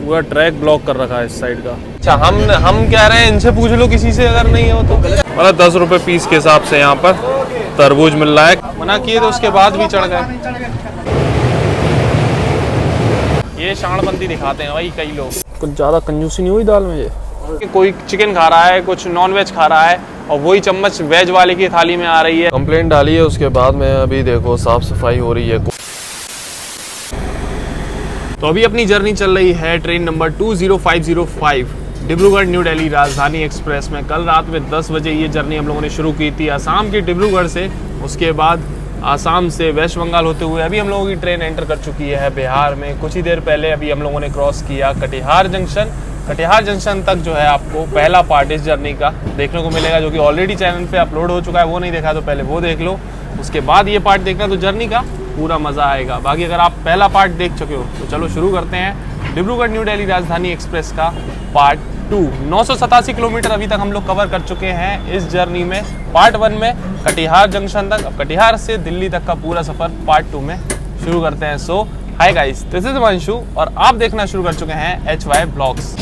पूरा track block कर रखा है इस साइड का। अच्छा हम कह रहे हैं इनसे पूछ लो किसी से अगर नहीं हो तो। मतलब 10 रुपए पीस के हिसाब से यहाँ पर तरबूज मिल रहा है। मना किए तो उसके बाद भी चढ़ गए। ये शाणबंदी दिखाते हैं भाई कई लोग। कुछ ज़्यादा कंजूसी नहीं हुई दाल में ये। कोई चिकन खा रहा है, कुछ नॉन वेज खा रहा है और वही चम्मच वेज वाले की थाली में आ रही है। कंप्लेंट डाली है उसके बाद में अभी देखो साफ सफाई हो रही है। तो अभी अपनी जर्नी चल रही है train number 20505 Dibrugarh new Delhi राजधानी एक्सप्रेस में। कल रात में 10 बजे ये जर्नी हम लोगों ने शुरू की थी असम के डिब्रूगढ़ से। उसके बाद असम से वेस्ट बंगाल होते हुए अभी हम लोगों की ट्रेन एंटर कर चुकी है बिहार में। कुछ ही देर पहले अभी हम लोगों ने क्रॉस किया कटिहार जंक्शन। कटिहार जंक्शन तक जो है आपको पहला पार्ट इस जर्नी का देखने को मिलेगा, जो कि ऑलरेडी चैनल पे अपलोड हो चुका है। वो नहीं देखा तो पहले वो देख लो, उसके बाद ये पार्ट देखना तो जर्नी का पूरा मज़ा आएगा। बाकी अगर आप पहला पार्ट देख चुके हो तो चलो शुरू करते हैं डिब्रूगढ़ न्यू दिल्ली राजधानी एक्सप्रेस का पार्ट 2। 987 किलोमीटर अभी तक हम लोग कवर कर चुके हैं इस जर्नी में। पार्ट 1 में कटिहार जंक्शन तक, अब कटिहार से दिल्ली तक का पूरा सफ़र पार्ट 2 में शुरू करते हैं। So hi guys, this is Himanshu और आप देखना शुरू कर चुके हैं HY ब्लॉग्स।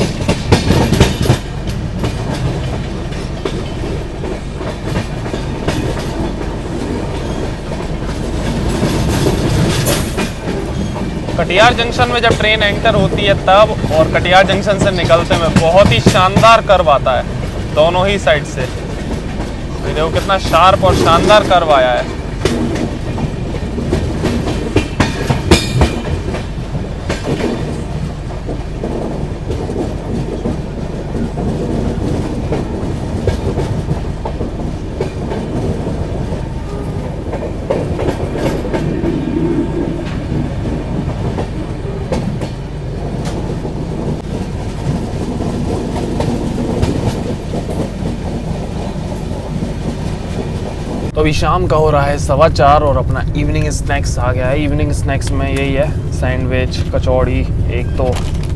कटिहार जंक्शन में जब ट्रेन एंटर होती है तब और कटिहार जंक्शन से निकलते में बहुत ही शानदार कर्व आता है दोनों ही साइड से। देखो कितना शार्प और शानदार कर्व आया है। तो अभी शाम का हो रहा है 4:15 और अपना इवनिंग स्नैक्स आ गया है। इवनिंग स्नैक्स में यही है, सैंडविच, कचौड़ी, एक तो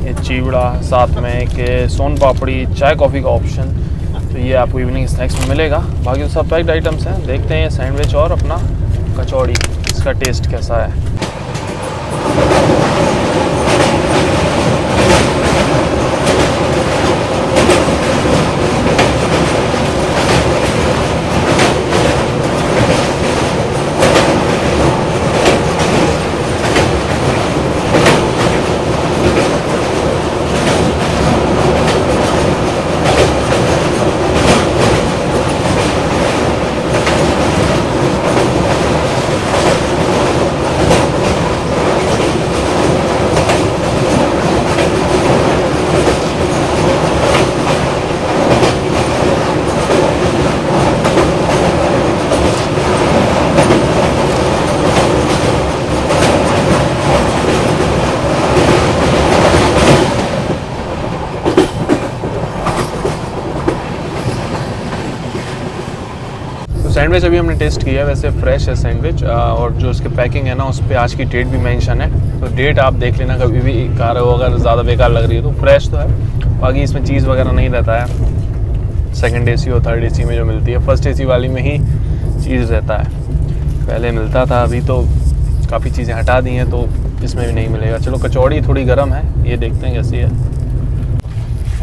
ये चिवड़ा, साथ में एक सोन पापड़ी, चाय कॉफ़ी का ऑप्शन। तो ये आपको इवनिंग स्नैक्स में मिलेगा। बाकी तो सब पैक्ड आइटम्स हैं। देखते हैं सैंडविच और अपना कचौड़ी इसका टेस्ट कैसा है। सैंडविच अभी हमने टेस्ट किया है, वैसे फ्रेश है सैंडविच और जो उसके पैकिंग है ना उस पर आज की डेट भी मेंशन है। तो डेट आप देख लेना कभी भी खा रहे हो, अगर ज़्यादा बेकार लग रही है तो फ्रेश तो है। बाकी इसमें चीज़ वगैरह नहीं रहता है। सेकंड AC और थर्ड AC में जो मिलती है, फर्स्ट AC वाली में ही चीज़ रहता है। पहले मिलता था, अभी तो काफ़ी चीज़ें हटा दी हैं तो इसमें भी नहीं मिलेगा। चलो कचौड़ी थोड़ी गर्म है, ये देखते हैं कैसी है।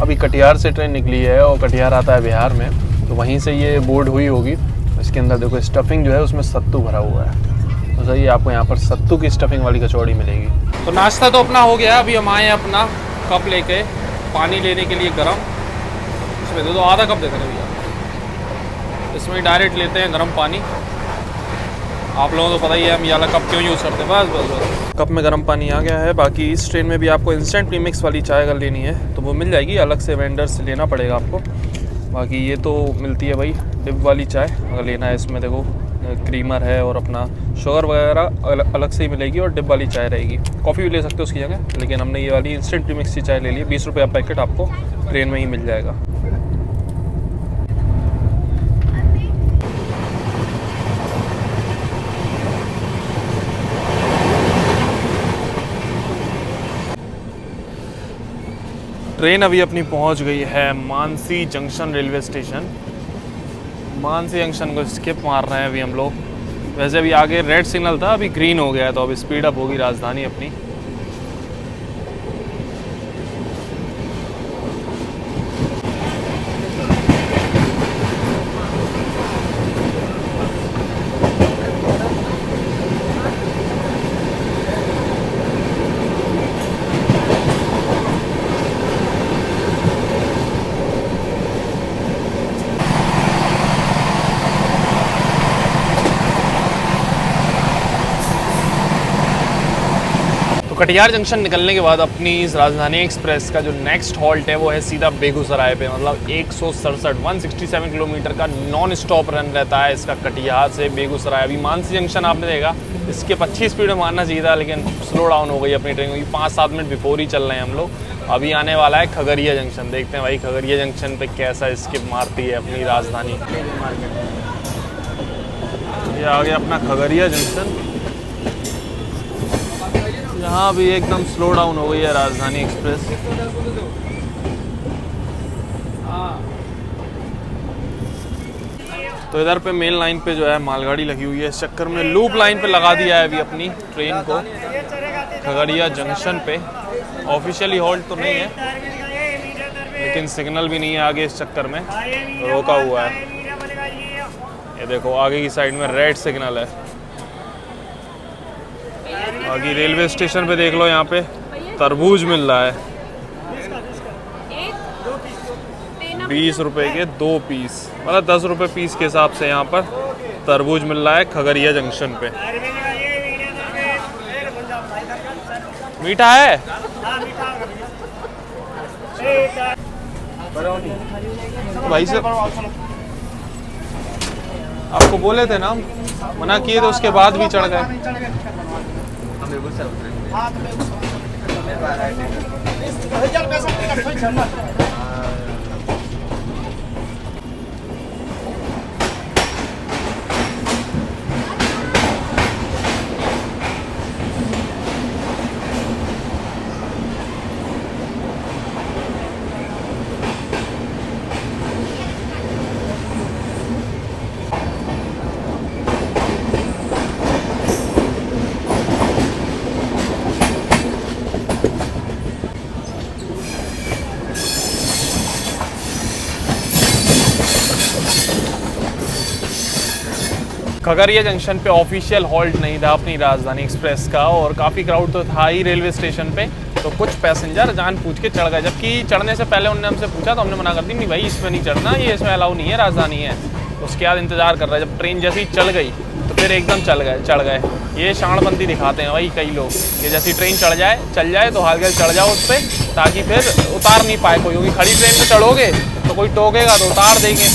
अभी कटिहार से ट्रेन निकली है और कटिहार आता है बिहार में, तो वहीं से ये बोर्ड हुई होगी। इसके अंदर देखो स्टफिंग जो है उसमें सत्तू भरा हुआ है। तो सही है, आपको यहाँ पर सत्तू की स्टफिंग वाली कचौड़ी मिलेगी। तो नाश्ता तो अपना हो गया। अभी हम आए हैं अपना कप लेके पानी लेने के लिए गरम। इसमें दो आधा कप देते हैं भैया। इसमें डायरेक्ट लेते हैं गरम पानी। आप लोगों को पता ही है हम ये वाला कप क्यों यूज़ करते हैं। बस बस बस कप में गर्म पानी आ गया है। बाकी इस ट्रेन में भी आपको इंस्टेंट प्रीमिक्स वाली चाय अगर लेनी है तो वो मिल जाएगी, अलग से वेंडर से लेना पड़ेगा आपको। बाकी ये तो मिलती है भाई डिप वाली चाय अगर लेना है। इसमें देखो क्रीमर है और अपना शुगर वगैरह अलग से ही मिलेगी और डिप वाली चाय रहेगी। कॉफ़ी भी ले सकते हो उसकी जगह, लेकिन हमने ये वाली इंस्टेंट प्रीमिक्स की चाय ले ली। 20 रुपये का पैकेट आपको ट्रेन में ही मिल जाएगा। ट्रेन अभी अपनी पहुंच गई है Mansi junction railway station. Mansi junction को स्किप मार रहे हैं अभी हम लोग। वैसे अभी आगे रेड सिग्नल था, अभी ग्रीन हो गया है, तो अभी स्पीड अप होगी राजधानी अपनी। कटिहार जंक्शन निकलने के बाद अपनी इस राजधानी एक्सप्रेस का जो नेक्स्ट हॉल्ट है वो है सीधा बेगूसराय पे। मतलब 167 किलोमीटर का नॉन स्टॉप रन रहता है इसका कटिहार से बेगूसराय। अभी मानसी जंक्शन आपने देखा, इसके 25 स्पीड में मारना चाहिए था, लेकिन स्लो डाउन हो गई अपनी ट्रेन, क्योंकि 5-7 मिनट बिफोर ही चल रहे हैं हम लोग। अभी आने वाला है खगड़िया जंक्शन। देखते हैं भाई खगड़िया जंक्शन पे कैसा स्किप मारती है अपनी राजधानी। ये आ गया अपना खगड़िया जंक्शन। यहाँ भी एकदम स्लो डाउन हो गई है राजधानी एक्सप्रेस। तो इधर पे मेन लाइन पे जो है मालगाड़ी लगी हुई है, इस चक्कर में लूप लाइन पे लगा दिया है अभी अपनी ट्रेन को खगड़िया जंक्शन पे। ऑफिशियली हॉल्ट तो नहीं है, लेकिन सिग्नल भी नहीं है आगे, इस चक्कर में रोका हुआ है। ये देखो आगे की साइड में रेड सिग्नल है। आगे रेलवे स्टेशन पे देख लो, यहाँ पे तरबूज मिल रहा है 20 रुपए के 2 पीस, मतलब 10 रुपए पीस के हिसाब से यहाँ पर तरबूज मिल रहा है खगड़िया जंक्शन पे। मीठा है भाई साहब, आपको बोले थे ना, मना किए तो उसके बाद भी चढ़ गए। खगड़िया जंक्शन पे ऑफिशियल हॉल्ट नहीं था अपनी राजधानी एक्सप्रेस का, और काफ़ी क्राउड तो था ही रेलवे स्टेशन पे। तो कुछ पैसेंजर जान पूछ के चढ़ गए, जबकि चढ़ने से पहले उन्होंने हमसे पूछा तो हमने मना कर दी, नहीं भाई इसमें नहीं चढ़ना, ये इसमें अलाउ नहीं है, राजधानी है। उसके बाद इंतज़ार कर रहा है, जब ट्रेन जैसे ही चल गई तो फिर एकदम चढ़ गए। ये शाणबंदी दिखाते हैं भाई कई लोग, कि जैसी ट्रेन चल जाए तो हाल चढ़ जाओ उस पर, ताकि फिर उतार नहीं पाए कोई, क्योंकि खड़ी ट्रेन में चढ़ोगे तो कोई टोकेगा तो उतार देंगे,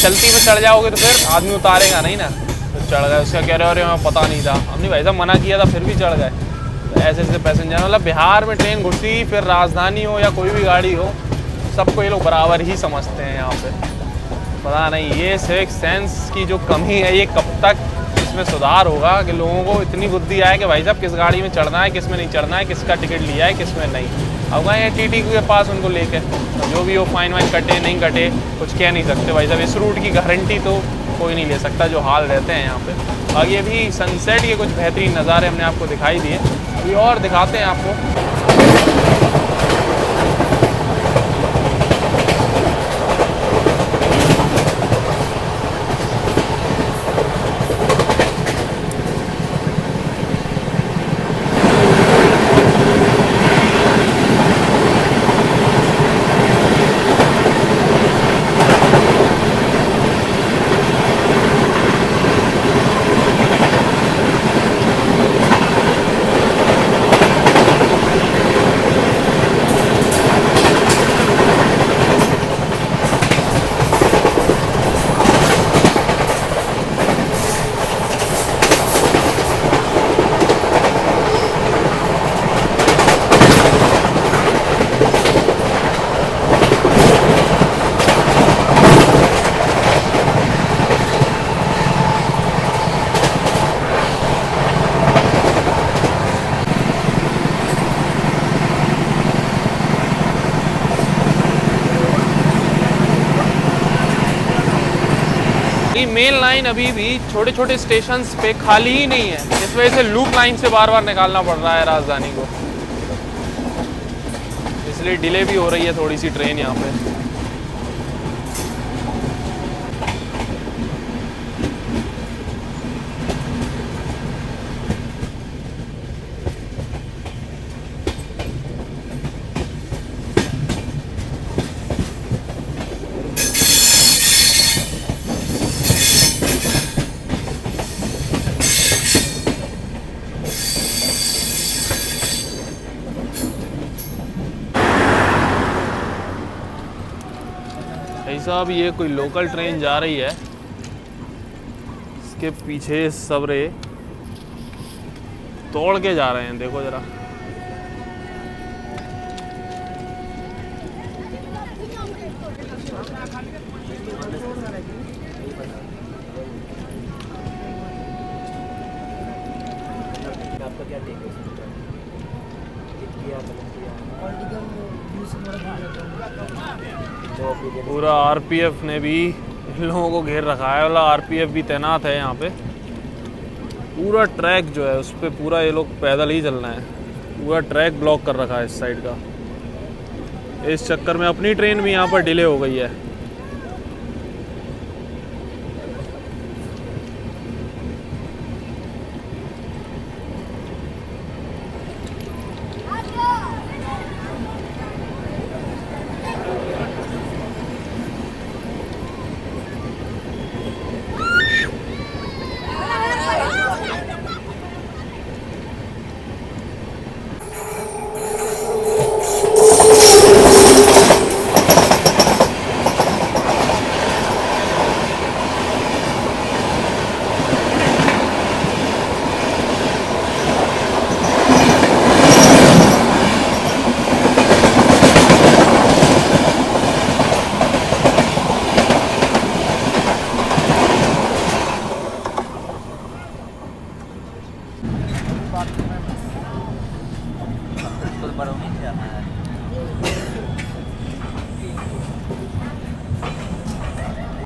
चलती में चढ़ जाओगे तो फिर आदमी उतारेगा नहीं ना। तो चढ़ गए, उसका कह रहे अरे हमें पता नहीं था, हमने भाई साहब मना किया था फिर भी चढ़ गए। तो ऐसे ऐसे पैसेंजर, मतलब बिहार में ट्रेन घुसी फिर राजधानी हो या कोई भी गाड़ी हो, सबको ये लोग बराबर ही समझते हैं यहाँ पे। पता नहीं ये सिविक सेंस की जो कमी है, ये कब तक इसमें सुधार होगा कि लोगों को इतनी बुद्धि आए कि भाई साहब किस गाड़ी में चढ़ना है, किस में नहीं चढ़ना है, किसका टिकट लिया है, किस में नहीं। अब गए टीटी के पास उनको लेके, जो भी हो फाइन वाइन कटे नहीं कटे कुछ कह नहीं सकते भाई साहब। इस रूट की गारंटी तो कोई नहीं ले सकता जो हाल रहते हैं यहाँ पे। आगे भी सनसेट के कुछ बेहतरीन नज़ारे हमने आपको दिखाई दिए, अभी और दिखाते हैं आपको। मेन लाइन अभी भी छोटे छोटे स्टेशंस पे खाली ही नहीं है, इस वजह से लूप लाइन से बार बार निकालना पड़ रहा है राजधानी को, इसलिए डिले भी हो रही है थोड़ी सी ट्रेन यहाँ पे। भाई साहब ये कोई लोकल ट्रेन जा रही है, इसके पीछे सबरे तोड़ के जा रहे हैं, देखो जरा। पूरा आरपीएफ ने भी इन लोगों को घेर रखा है, वाला आरपीएफ भी तैनात है यहाँ पे। पूरा ट्रैक जो है उस पर पूरा ये लोग पैदल ही चलना है, पूरा ट्रैक ब्लॉक कर रखा है इस साइड का। इस चक्कर में अपनी ट्रेन भी यहाँ पर डिले हो गई है।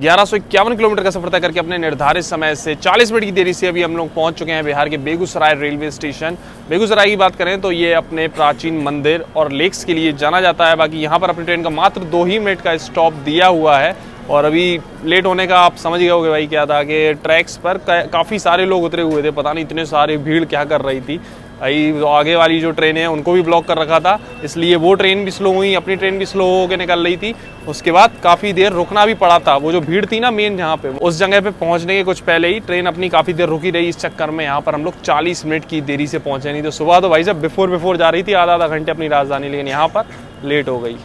ग्यारह 1151 किलोमीटर का सफर तय करके अपने निर्धारित समय से 40 मिनट की देरी से अभी हम लोग पहुंच चुके हैं बिहार के बेगूसराय रेलवे स्टेशन। बेगूसराय की बात करें तो ये अपने प्राचीन मंदिर और लेक्स के लिए जाना जाता है। बाकी यहाँ पर अपनी ट्रेन का मात्र 2 ही मिनट का स्टॉप दिया हुआ है और अभी लेट होने का आप समझ गए होगे भाई क्या था कि ट्रैक्स पर काफ़ी सारे लोग उतरे हुए थे, पता नहीं इतने सारे भीड़ क्या कर रही थी भाई। आगे वाली जो ट्रेनें हैं उनको भी ब्लॉक कर रखा था, इसलिए वो ट्रेन भी स्लो हुई, अपनी ट्रेन भी स्लो होकर निकल रही थी। उसके बाद काफ़ी देर रुकना भी पड़ा था, वो जो भीड़ थी ना मेन जहाँ पे, उस जगह पे पहुँचने के कुछ पहले ही ट्रेन अपनी काफ़ी देर रुकी रही। इस चक्कर में यहाँ पर हम लोग 40 मिनट की देरी से पहुँचे। नहीं तो सुबह तो भाई साहब बिफोर जा रही थी आधा घंटे अपनी राजधानी, लेकिन यहाँ पर लेट हो गई।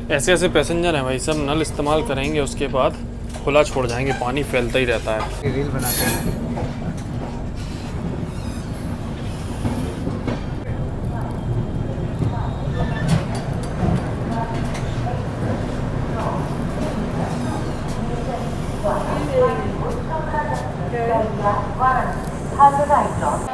ऐसे ऐसे पैसेंजर हैं भाई, सब नल इस्तेमाल करेंगे उसके बाद खुला छोड़ जाएंगे, पानी फैलता ही रहता है। रील बनाते हैं।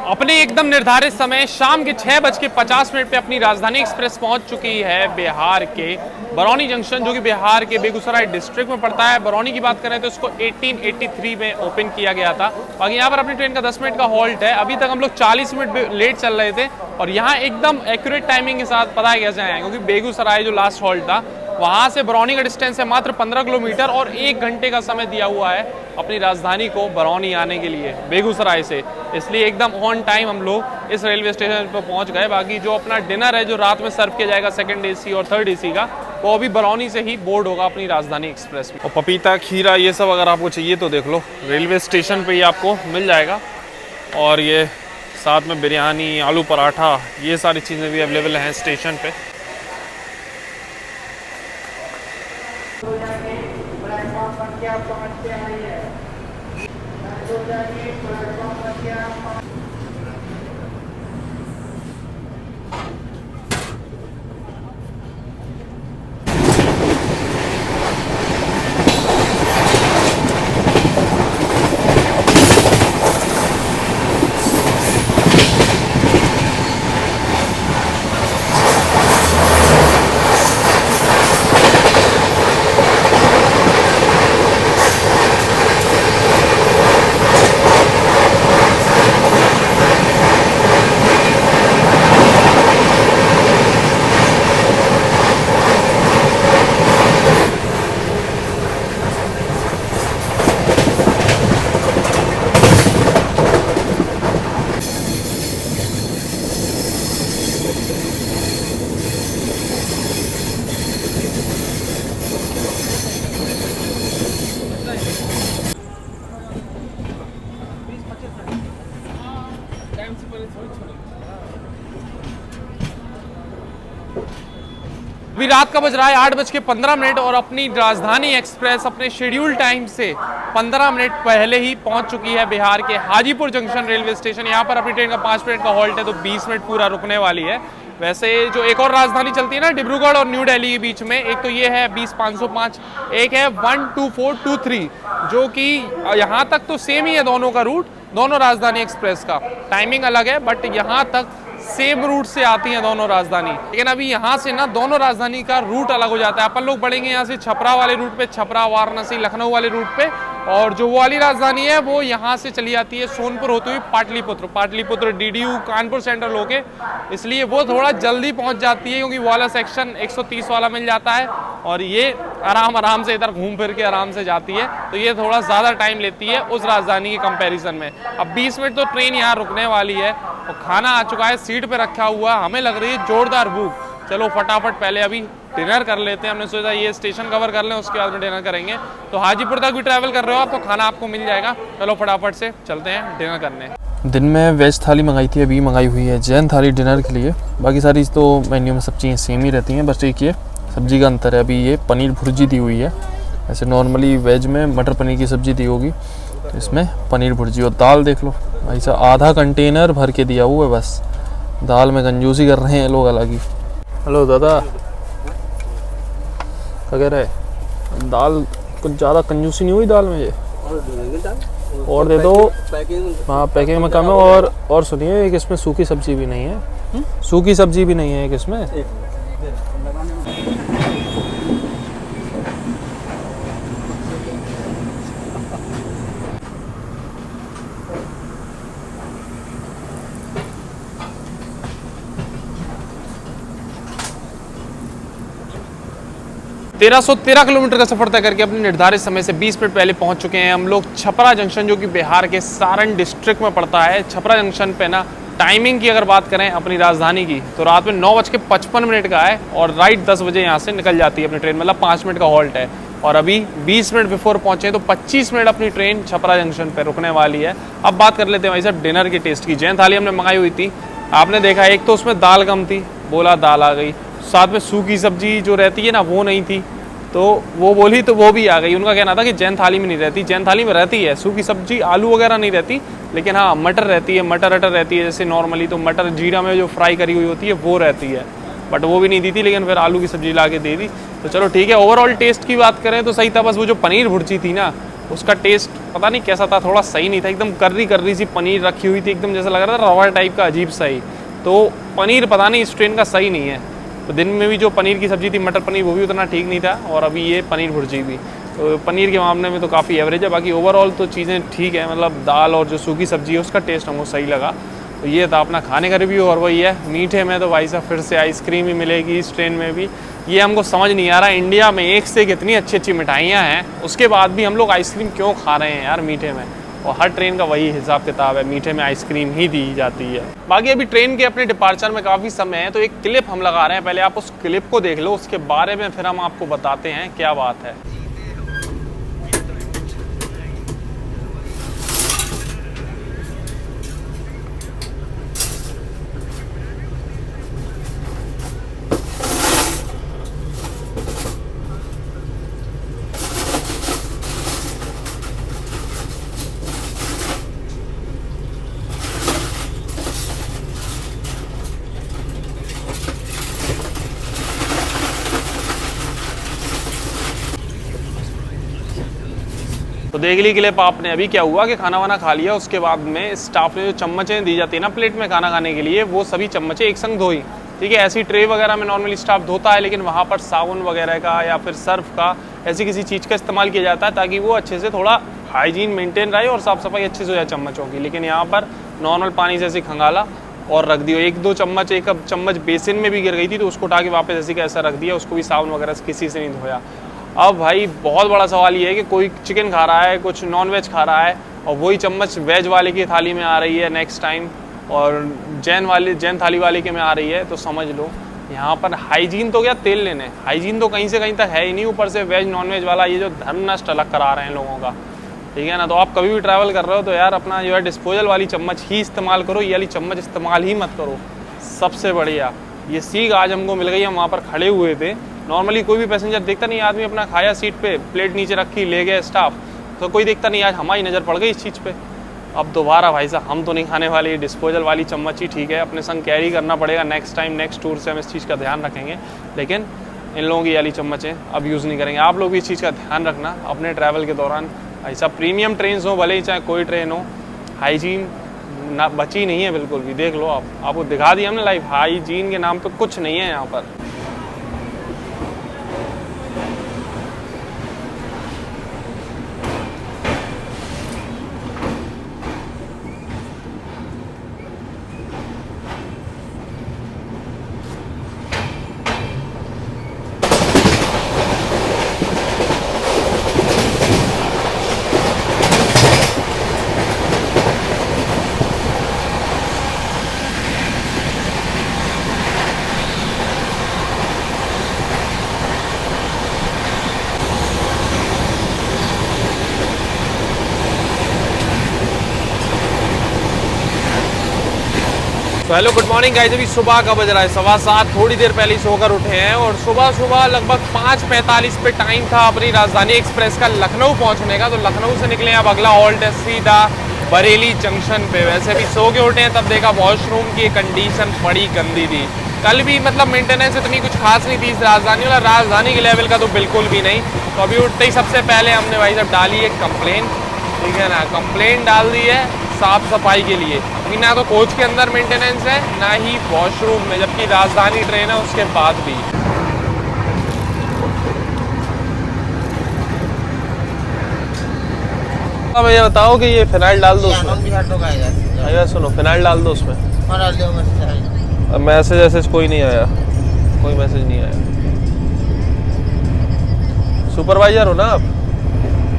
अपने एकदम निर्धारित समय शाम के 6:50 पे अपनी राजधानी एक्सप्रेस पहुंच चुकी है बिहार के बरौनी जंक्शन, जो कि बिहार के बेगूसराय डिस्ट्रिक्ट में पड़ता है। बरौनी की बात करें तो इसको 1883 में ओपन किया गया था। बाकी यहाँ पर अपनी ट्रेन का 10 मिनट का हॉल्ट है। अभी तक हम लोग 40 मिनट लेट चल रहे थे और यहाँ एकदम एक्यूरेट टाइमिंग के साथ पता है कैसे आए, क्योंकि बेगूसराय जो लास्ट हॉल्ट था वहाँ से बरौनी का डिस्टेंस है मात्र 15 किलोमीटर और 1 घंटे का समय दिया हुआ है अपनी राजधानी को बरौनी आने के लिए बेगूसराय से। इसलिए एकदम ऑन टाइम हम लोग इस रेलवे स्टेशन पर पहुँच गए। बाकी जो अपना डिनर है जो रात में सर्व किया जाएगा सेकंड एसी और थर्ड एसी का, वो अभी बरौनी से ही बोर्ड होगा अपनी राजधानी एक्सप्रेस में। और पपीता, खीरा, ये सब अगर आपको चाहिए तो देख लो, रेलवे स्टेशन पे ही आपको मिल जाएगा। और ये साथ में बिरयानी, आलू पराठा, ये सारी चीज़ें भी अवेलेबल हैं स्टेशन पे। अभी रात का बज रहा है 8:15 और अपनी राजधानी एक्सप्रेस अपने शेड्यूल टाइम से 15 मिनट पहले ही पहुंच चुकी है बिहार के हाजीपुर जंक्शन रेलवे स्टेशन। यहाँ पर अपनी ट्रेन का 5 मिनट का हॉल्ट है, तो 20 मिनट पूरा रुकने वाली है। वैसे जो एक और राजधानी चलती है ना डिब्रूगढ़ और न्यू दिल्ली के बीच में, एक तो ये है 20-505, एक है 12423, जो कि यहाँ तक तो सेम ही है दोनों का रूट, दोनों राजधानी एक्सप्रेस का टाइमिंग अलग है, बट यहाँ तक सेम रूट से आती हैं दोनों राजधानी। लेकिन अभी यहाँ से ना दोनों राजधानी का रूट अलग हो जाता है। अपन लोग बढ़ेंगे यहाँ से छपरा वाले रूट पे, छपरा वाराणसी लखनऊ वाले रूट पे, और जो वो वाली राजधानी है वो यहाँ से चली जाती है सोनपुर होते हुए पाटलिपुत्र, पाटलिपुत्र DDU कानपुर सेंट्रल होके, इसलिए वो थोड़ा जल्दी पहुँच जाती है क्योंकि वो वाला सेक्शन 130 वाला मिल जाता है और ये आराम से इधर घूम फिर के आराम से जाती है, तो ये थोड़ा ज़्यादा टाइम लेती है उस राजधानी के कंपैरिजन में। अब 20 मिनट तो ट्रेन यहाँ रुकने वाली है और खाना आ चुका है, सीट पे रखा हुआ, हमें लग रही है जोरदार भूख। चलो फटाफट पहले अभी डिनर कर लेते हैं। हमने सोचा ये स्टेशन कवर कर लें, उसके बाद में डिनर करेंगे। तो हाजीपुर तक भी ट्रैवल कर रहे हो आप तो खाना आपको मिल जाएगा। चलो फटाफट से चलते हैं डिनर करने। दिन में वेज थाली मंगाई थी, अभी मंगाई हुई है जैन थाली डिनर के लिए। बाकी सारी तो मेन्यू में सब चीज़ें सेम ही रहती हैं, बस एक ये सब्जी का अंतर है। अभी ये पनीर भुर्जी दी हुई है, ऐसे नॉर्मली वेज में मटर पनीर की सब्जी दी होगी, तो इसमें पनीर भुर्जी। और दाल देख लो भाई साहब, आधा कंटेनर भर के दिया हुआ है, बस दाल में कंजूसी कर रहे हैं लोग अलग ही। हेलो दादा, क्या कह रहे हैं? दाल कुछ ज़्यादा कंजूसी नहीं हुई दाल में? ये और दे दो। हाँ पैकिंग में कम है। और सुनिए, एक इसमें सूखी सब्जी भी नहीं है, सूखी सब्जी भी नहीं है एक इसमें। 1313 किलोमीटर का सफर तय करके अपने निर्धारित समय से 20 मिनट पहले पहुंच चुके हैं हम लोग छपरा जंक्शन, जो कि बिहार के सारण डिस्ट्रिक्ट में पड़ता है। छपरा जंक्शन पे ना टाइमिंग की अगर बात करें अपनी राजधानी की, तो रात में 9:55 का है और राइट 10 बजे यहाँ से निकल जाती है अपनी ट्रेन, मतलब 5 मिनट का हॉल्ट है। और अभी 20 मिनट बिफोर पहुंचे तो 25 मिनट अपनी ट्रेन छपरा जंक्शन पर रुकने वाली है। अब बात कर लेते हैं भाई साहब डिनर के टेस्ट की। जैन थाली हमने मंगाई हुई थी, आपने देखा एक तो उसमें दाल कम थी, बोला दाल आ गई, साथ में सूखी सब्जी जो रहती है ना वो नहीं थी, तो वो बोली तो वो भी आ गई। उनका कहना था कि जैन थाली में नहीं रहती, जैन थाली में रहती है सूखी सब्जी, आलू वगैरह नहीं रहती, लेकिन हाँ मटर रहती है, मटर रहती है जैसे नॉर्मली, तो मटर जीरा में जो फ्राई करी हुई होती है वो रहती है, बट वो भी नहीं दी थी, लेकिन फिर आलू की सब्जी ला के दे दी। तो चलो ठीक है। ओवरऑल टेस्ट की बात करें तो सही था, बस वो जो पनीर भुर्जी थी ना उसका टेस्ट पता नहीं कैसा था, थोड़ा सही नहीं था, एकदम कर्री सी पनीर रखी हुई थी, एकदम जैसा लग रहा था रवा टाइप का, अजीब सा ही। तो पनीर पता नहीं इस ट्रेन का सही नहीं है। तो दिन में भी जो पनीर की सब्जी थी मटर पनीर, वो भी उतना ठीक नहीं था, और अभी ये पनीर भुर्जी भी, तो पनीर के मामले में तो काफ़ी एवरेज है। बाकी ओवरऑल तो चीज़ें ठीक है, मतलब दाल और जो सूखी सब्जी है उसका टेस्ट हमको सही लगा। तो ये था अपना खाने का रिव्यू। और वही है मीठे में तो भाई साहब फिर से आइसक्रीम ही मिलेगी इस ट्रेन में भी। ये हमको समझ नहीं आ रहा, इंडिया में एक से कितनी अच्छी अच्छी मिठाइयाँ हैं, उसके बाद भी हम लोग आइसक्रीम क्यों खा रहे हैं यार मीठे में। और हर ट्रेन का वही हिसाब किताब है, मीठे में आइसक्रीम ही दी जाती है। बाकी अभी ट्रेन के अपने डिपार्चर में काफ़ी समय है, तो एक क्लिप हम लगा रहे हैं, पहले आप उस क्लिप को देख लो, उसके बारे में फिर हम आपको बताते हैं क्या बात है। तो देख ली क्लिप आपने। अभी क्या हुआ कि खाना वाना खा लिया, उसके बाद में स्टाफ ने जो चम्मचें दी जाती है ना प्लेट में खाना खाने के लिए, वो सभी चम्मचें एक संग धोई। ठीक है, ऐसी ट्रे वगैरह में नॉर्मली स्टाफ धोता है, लेकिन वहाँ पर साबुन वगैरह का या फिर सर्फ का ऐसी किसी चीज़ का इस्तेमाल किया जाता है, ताकि वो अच्छे से थोड़ा हाइजीन मेंटेन रहे और साफ़ सफाई अच्छे से हो जाए चम्मचों की। लेकिन यहाँ पर नॉर्मल पानी से ऐसे खंगाला और रख दिया। एक चम्मच बेसिन में भी गिर गई थी, तो उसको उठा के वापस ऐसे कैसा रख दिया, उसको भी साबुन वगैरह से किसी से नहीं धोया। अब भाई बहुत बड़ा सवाल ये है कि कोई चिकन खा रहा है, कुछ नॉन वेज खा रहा है, और वही चम्मच वेज वाले की थाली में आ रही है नेक्स्ट टाइम, और जैन थाली वाले के में आ रही है, तो समझ लो यहाँ पर हाइजीन तो क्या तेल लेने, हाइजीन तो कहीं से कहीं तक है ही नहीं, ऊपर से वेज नॉन वेज वाला ये जो धर्म नष्ट अलग करा रहे हैं लोगों का। ठीक है ना, तो आप कभी भी ट्रैवल कर रहे हो तो यार अपना जो है डिस्पोजल वाली चम्मच ही इस्तेमाल करो, ये वाली चम्मच इस्तेमाल ही मत करो, सबसे बढ़िया। ये सीख आज हमको मिल गई, हम वहाँ पर खड़े हुए थे नॉर्मली कोई भी पैसेंजर देखता नहीं, आदमी अपना खाया सीट पे, प्लेट नीचे रखी, ले गए स्टाफ, तो कोई देखता नहीं। आज हमारी नज़र पड़ गई इस चीज़ पे। अब दोबारा भाई साहब हम तो नहीं खाने वाले, डिस्पोजल वाली चम्मच ही ठीक है, अपने संग कैरी करना पड़ेगा। नेक्स्ट टाइम नेक्स्ट टूर से हम इस चीज़ का ध्यान रखेंगे, लेकिन इन लोगों की वाली चम्मचें अब यूज़ नहीं करेंगे। आप लोग भी इस चीज़ का ध्यान रखना अपने ट्रैवल के दौरान। ऐसा प्रीमियम ट्रेन हो, भले ही चाहे कोई ट्रेन हो, हाइजीन ना बची नहीं है बिल्कुल भी। देख लो आप, आपको दिखा दिया हमने लाइव, हाइजीन के नाम पे कुछ नहीं है यहाँ पर। तो हेलो गुड मॉर्निंग गाइस, अभी सुबह का बज रहा है 7:15, थोड़ी देर पहले ही सोकर उठे हैं और सुबह सुबह लगभग 5:45 पे टाइम था अपनी राजधानी एक्सप्रेस का लखनऊ पहुंचने का। तो लखनऊ से निकले अब अगला हॉल्ट है सीधा बरेली जंक्शन पे। वैसे भी सो के उठे हैं तब देखा वॉशरूम की कंडीशन बड़ी गंदी थी। कल भी मतलब मेंटेनेंस इतनी कुछ खास नहीं थी इस राजधानी वाला, राजधानी के लेवल का तो बिल्कुल भी नहीं। तो अभी उठते ही सबसे पहले हमने भाई साहब डाली एक कंप्लेन, ठीक है ना, कंप्लेन डाल दी है साफ सफाई के लिए। कि ना तो कोच के अंदर मेंटेनेंस है, ना ही वॉशरूम में, जबकि राजधानी ट्रेन है उसके बाद भी। अब ये बताओ कि ये फिनाइल डाल दो उसमें। आया सुनो, फिनाइल डाल दो उसमें। अब मैसेज कोई नहीं आया, कोई मैसेज नहीं आया। सुपरवाइजर हो ना आप,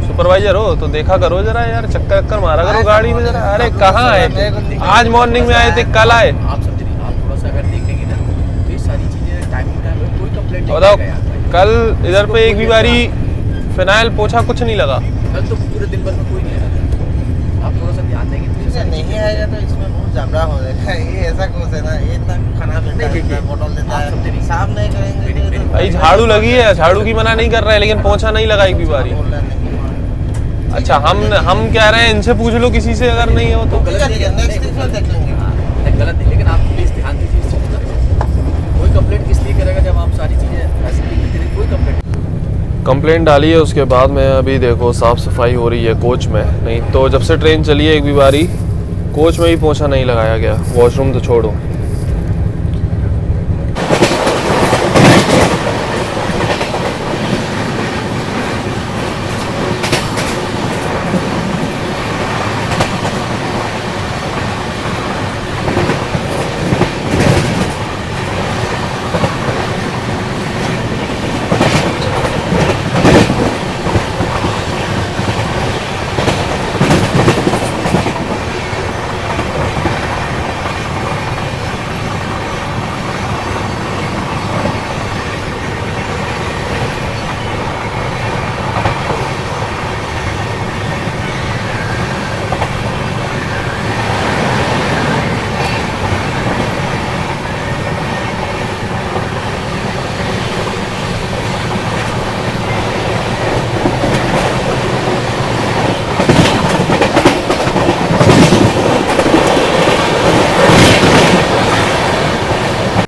सुपरवाइजर हो तो देखा करो जरा यार, चक्कर मारा करो गाड़ी में जरा। अरे कहाँ है, आज मॉर्निंग में आए थे, कल आए। आप समझ रही, आप थोड़ा सा अगर देखेंगे ना तो ये सारी चीजें टाइम टू टाइम, कोई कंप्लेंट नहीं बताओ, आएगा। कल इधर पे एक भी बारी फिनाइल पोछा कुछ नहीं लगा। कल तो पूरे दिन भर में कोई नहीं आया। आप थोड़ा सा ध्यान देंगे तो ये नहीं आएगा तो इसमें बहुत झगड़ा हो जाएगा। ये ऐसा कुछ है ना, ये इतना खाना देता है, बोतल देता है, साफ नहीं करेंगे तो भाई झाड़ू लगी है, झाड़ू की मना नहीं कर रहे, लेकिन पोछा नहीं लगा एक भी बारी। अच्छा हम कह रहे हैं इनसे पूछ लो किसी से, अगर नहीं हो तो गलत नहीं है, नेक्स्ट वीक में देख लेंगे। नहीं गलत नहीं, लेकिन आप प्लीज ध्यान दीजिए इस चीज पर। कोई कंप्लेंट किस लिए करेगा जब आप सारी चीजें ऐसे नहीं, कोई कंप्लेंट डाली है, उसके बाद में अभी देखो साफ़ सफाई हो रही है कोच में। नहीं तो जब से ट्रेन चली है एक भी बारी कोच में भी पोछा नहीं लगाया गया, वॉशरूम तो छोड़ो।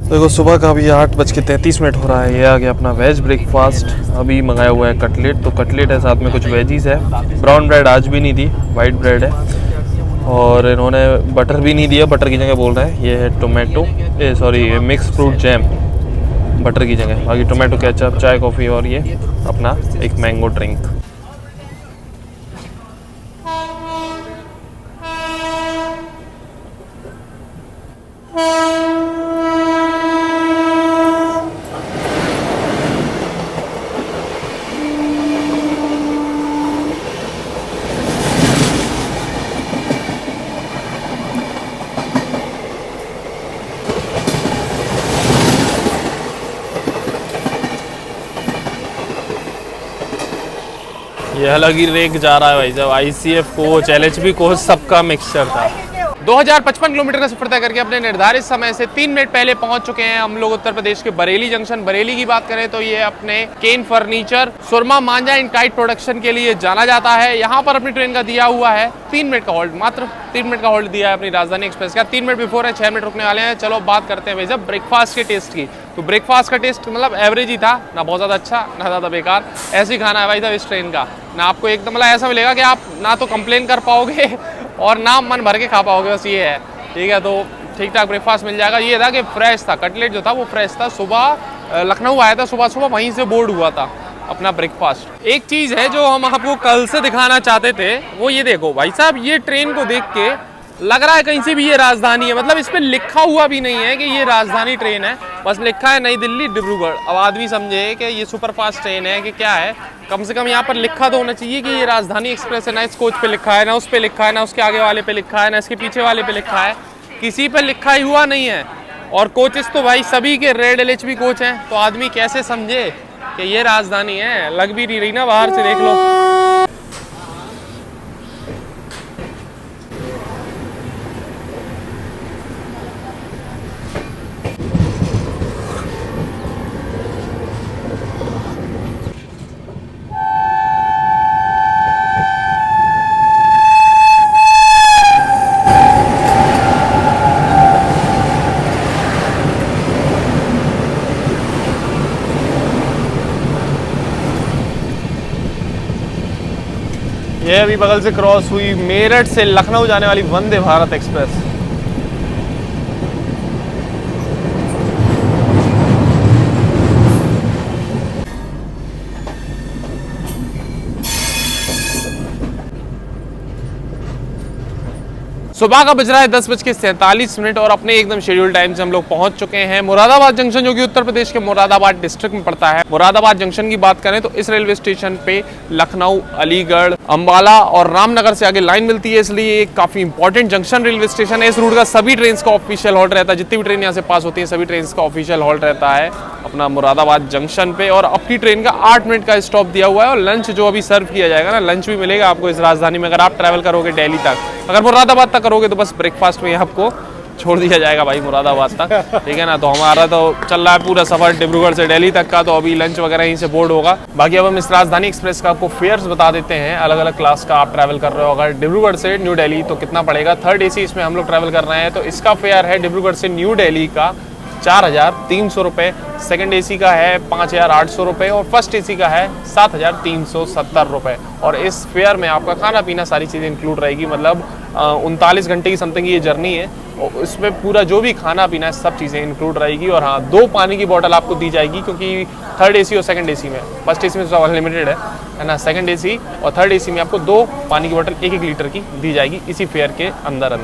देखो सुबह का अभी 8:33 हो रहा है। ये आ गया अपना वेज ब्रेकफास्ट। अभी मंगाया हुआ है कटलेट, तो कटलेट है, साथ में कुछ वेजीज है। ब्राउन ब्रेड आज भी नहीं दी, वाइट ब्रेड है। और इन्होंने बटर भी नहीं दिया, बटर की जगह बोल रहे हैं ये है tomato, sorry mix fruit jam, butter की जगह। बाकी टोमेटो केचप, चाय कॉफ़ी और ये अपना एक मैंगो ड्रिंक। ये अलग ही रेक जा रहा है भाई साहब। ICF कोच, LHB कोच, सबका मिक्सचर था। 2055 किलोमीटर का सफर तय करके अपने निर्धारित समय से 3 मिनट पहले पहुंच चुके हैं हम लोग उत्तर प्रदेश के बरेली जंक्शन। बरेली की बात करें तो ये अपने केन फर्नीचर, सुरमा मांझा एंड काइट प्रोडक्शन के लिए जाना जाता है। यहाँ पर अपनी ट्रेन का दिया हुआ है 3 मिनट का होल्ड, मात्र 3 मिनट का होल्ड दिया है अपनी राजधानी एक्सप्रेस का। 3 मिनट बिफोर है, 6 मिनट रुकने वाले हैं। चलो बात करते हैं भाई साहब ब्रेकफास्ट के टेस्ट की। तो ब्रेकफास्ट का टेस्ट मतलब एवरेज ही था, ना बहुत ज़्यादा अच्छा ना ज़्यादा बेकार, ऐसे ही खाना है भाई साहब इस ट्रेन का। ना आपको एकदम मतलब ऐसा मिलेगा कि आप ना तो कंप्लेन कर पाओगे और ना मन भर के खा पाओगे, बस ये है। ठीक है, तो ठीक ठाक ब्रेकफास्ट मिल जाएगा। ये था कि फ्रेश था, कटलेट जो था वो फ्रेश था। सुबह लखनऊ आया था, सुबह सुबह वहीं से बोर्ड हुआ था अपना ब्रेकफास्ट। एक चीज़ है जो हम आपको कल से दिखाना चाहते थे, वो ये देखो भाई साहब, ये ट्रेन को देख के लग रहा है कहीं से भी ये राजधानी है। मतलब इस पर लिखा हुआ भी नहीं है कि ये राजधानी ट्रेन है, बस लिखा है नई दिल्ली डिब्रूगढ़। अब आदमी समझे कि ये सुपरफास्ट ट्रेन है कि क्या है, कम से कम यहाँ पर लिखा तो होना चाहिए कि ये राजधानी एक्सप्रेस है। ना इस कोच पे लिखा है, ना उस पे लिखा है, ना उसके आगे वाले पे लिखा है, ना इसके पीछे वाले पे लिखा है, किसी पे लिखा ही हुआ नहीं है। और कोचेस तो भाई सभी के रेड LHB कोच हैं, तो आदमी कैसे समझे कि ये राजधानी है। लग भी नहीं रही ना, बाहर से देख लो। ये अभी बगल से क्रॉस हुई मेरठ से लखनऊ जाने वाली वंदे भारत एक्सप्रेस। सुबह का बज रहा है 10:47 और अपने एकदम शेड्यूल टाइम से हम लोग पहुंच चुके हैं मुरादाबाद जंक्शन, जो कि उत्तर प्रदेश के मुरादाबाद डिस्ट्रिक्ट में पड़ता है। मुरादाबाद जंक्शन की बात करें तो इस रेलवे स्टेशन पे लखनऊ, अलीगढ़, अंबाला और रामनगर से आगे लाइन मिलती है, इसलिए एक काफी इंपॉर्टेंट जंक्शन रेलवे स्टेशन है। इस रूट का सभी ट्रेन का ऑफिशियल हॉल्ट रहता है, जितनी भी ट्रेन यहाँ से पास होती है सभी ट्रेन का ऑफिशियल हॉल्ट रहता है अपना मुरादाबाद जंक्शन पे। और अपनी ट्रेन का 8 मिनट का स्टॉप दिया हुआ है और लंच जो अभी सर्व किया जाएगा ना, लंच भी मिलेगा आपको इस राजधानी में। अगर आप ट्रैवल करोगे दिल्ली तक, अगर मुरादाबाद तक करोगे तो बस ब्रेकफास्ट में आपको छोड़ दिया जाएगा भाई मुरादाबाद तक। ठीक है ना, तो हमारा तो चल रहा है पूरा सफर डिब्रूगढ़ से दिल्ली तक का, तो अभी लंच वगैरह यहीं से बोर्ड होगा। बाकी अब हम इस राजधानी एक्सप्रेस का आपको फेयर्स बता देते हैं। अलग अलग क्लास का आप ट्रैवल कर रहे हो अगर डिब्रूगढ़ से न्यू दिल्ली तो कितना पड़ेगा। 3rd AC इसमें हम लोग ट्रैवल कर रहे हैं, तो इसका फेयर है डिब्रूगढ़ से न्यू दिल्ली का 4,300 रुपये, 2nd AC का है 5,800 रुपये और 1st AC का है 7,370 रुपये। और इस फेयर में आपका खाना पीना सारी चीज़ें इंक्लूड रहेगी। मतलब 39 घंटे की समथिंग ये जर्नी है और इसमें पूरा जो भी खाना पीना है सब चीज़ें इंक्लूड रहेगी। और हाँ, 2 पानी की बोतल आपको दी जाएगी, क्योंकि 3rd AC और 2nd AC में, 1st AC में तो अनलिमिटेड है ना, 2nd AC और 3rd AC में आपको 2 पानी की बोतल 1-1 लीटर की दी जाएगी इसी फेयर के अंदर।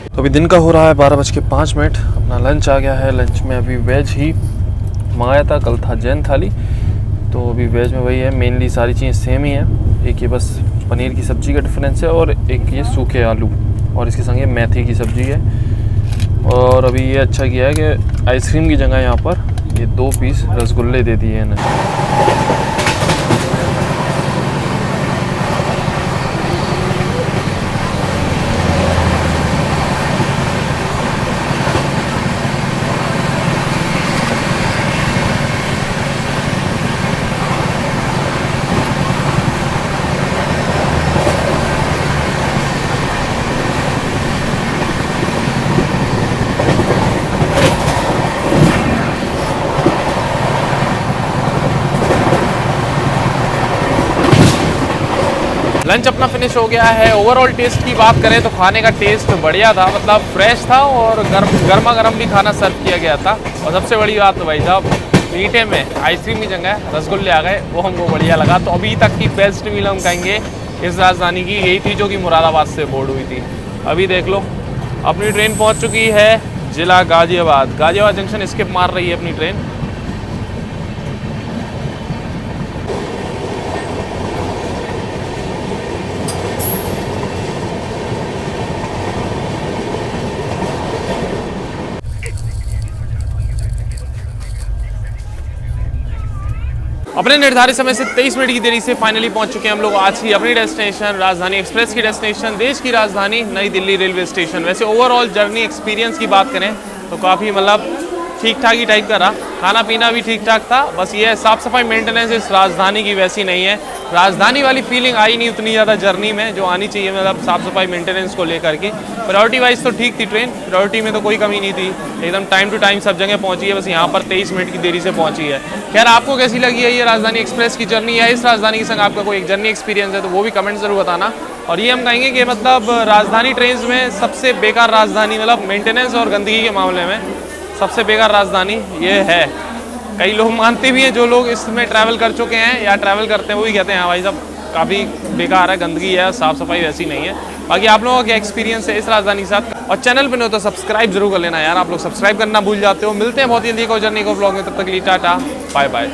तो अभी दिन का हो रहा है 12:05। अपना लंच आ गया है। लंच में अभी वेज ही मंगाया था, कल था जैन थाली, तो अभी वेज में वही है। मेनली सारी चीज़ें सेम ही हैं, एक ये बस पनीर की सब्ज़ी का डिफरेंस है और एक ये सूखे आलू और इसके संग ये मेथी की सब्ज़ी है। और अभी ये अच्छा किया है कि आइसक्रीम की जगह यहाँ पर ये 2 पीस रसगुल्ले दे दिए इन्हें। लंच अपना फिनिश हो गया है। ओवरऑल टेस्ट की बात करें तो खाने का टेस्ट बढ़िया था, मतलब फ्रेश था और गर्मा गर्म भी खाना सर्व किया गया था। और सबसे बड़ी बात तो भाई साहब मीठे में आइसक्रीम की जगह रसगुल्ले आ गए, वो हमको बढ़िया लगा। तो अभी तक की बेस्ट मील हम कहेंगे इस राजधानी की यही थी जो कि मुरादाबाद से बोर्ड हुई थी। अभी देख लो अपनी ट्रेन पहुँच चुकी है जिला गाजियाबाद। गाजियाबाद जंक्शन स्किप मार रही है अपनी ट्रेन। अपने निर्धारित समय से 23 मिनट की देरी से फाइनली पहुंच चुके हैं हम लोग आज की अपनी डेस्टिनेशन राजधानी एक्सप्रेस की डेस्टिनेशन, देश की राजधानी नई दिल्ली रेलवे स्टेशन। वैसे ओवरऑल जर्नी एक्सपीरियंस की बात करें तो काफ़ी मतलब ठीक ठाक ही टाइप का रहा। खाना पीना भी ठीक ठाक था, बस ये साफ़ सफाई मेंटेनेंस इस राजधानी की वैसी नहीं है। राजधानी वाली फीलिंग आई नहीं उतनी ज़्यादा जर्नी में जो आनी चाहिए, मतलब साफ़ सफाई मेंटेनेंस को लेकर के। प्रायोरिटी वाइज तो ठीक थी ट्रेन, प्रायोरिटी में तो कोई कमी नहीं थी, एकदम टाइम टू टाइम सब जगह पहुंची है। बस यहाँ पर 23 मिनट की देरी से पहुंची है। खैर आपको कैसी लगी है ये राजधानी एक्सप्रेस की जर्नी, या इस राजधानी के संग आपका कोई एक जर्नी एक्सपीरियंस है तो वो भी कमेंट ज़रूर बताना। और ये हम कहेंगे कि मतलब राजधानी ट्रेन में सबसे बेकार राजधानी, मतलब मेंटेनेंस और गंदगी के मामले में सबसे बेकार राजधानी ये है। कई लोग मानते भी हैं, जो लोग इसमें ट्रैवल कर चुके हैं या ट्रैवल करते हैं वो भी कहते हैं हाँ भाई साहब काफ़ी बेकार है, गंदगी है, साफ़ सफाई वैसी नहीं है। बाकी आप लोगों का क्या एक्सपीरियंस है इस राजधानी के साथ। और चैनल पे नहीं हो तो सब्सक्राइब जरूर कर लेना यार, आप लोग सब्सक्राइब करना भूल जाते हो। मिलते हैं बहुत जल्दी एक और जर्नी को ब्लॉग में, तब तक के लिए टाटा बाय बाय।